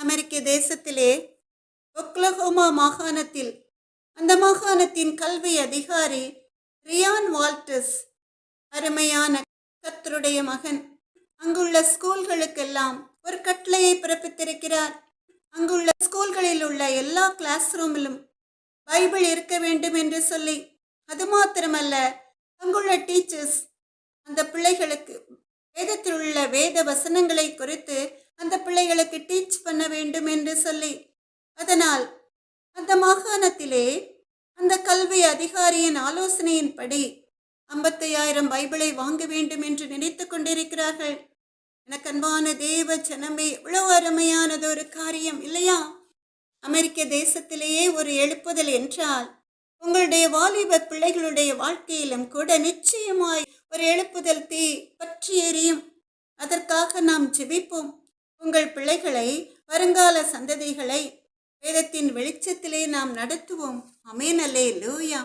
அமெரிக்க தேசத்திலே ஒக்லஹோமா மாகாணத்தில் அந்த மாகாணத்தின் கல்வி அதிகாரி ரியான் வால்டர்ஸ் அருமையான கர்த்தருடைய மகன். அங்குள்ள ஸ்கூல்களுக்கெல்லாம் ஒரு கட்டளையை பிறப்பித்திருக்கிறார். அங்குள்ள ஸ்கூல்களில் உள்ள எல்லா கிளாஸ் ரூமிலும் பைபிள் இருக்க வேண்டும் என்று சொல்லி, அது மாத்திரமல்ல, அங்குள்ள டீச்சர்ஸ் அந்த பிள்ளைகளுக்கு வேதத்தில் உள்ள வேத வசனங்களை குறித்து அந்த பிள்ளைகளுக்கு டீச் பண்ண வேண்டும் என்று சொல்லி, அதனால் அந்த மாகாணத்திலே அந்த கல்வி அதிகாரியின் ஆலோசனையின்படி 55,000 பைபிளை வாங்க வேண்டும் என்று நினைத்து கொண்டிருக்கிறார்கள். எனக்கு அன்பான தேவ ஜனமே, இவ்வளவு அருமையானது ஒரு காரியம் இல்லையா? அமெரிக்க தேசத்திலேயே ஒரு எழுப்புதல் என்றால் உங்களுடைய வாலிப பிள்ளைகளுடைய வாழ்க்கையிலும் கூட நிச்சயமாய் ஒரு எழுப்புதல் தீ பற்றி எரியும். அதற்காக நாம் ஜெபிப்போம். உங்கள் பிள்ளைகளை, வருங்கால சந்ததிகளை வேதத்தின் வெளிச்சத்திலே நாம் நடத்துவோம். ஆமென், அல்லேலூயா.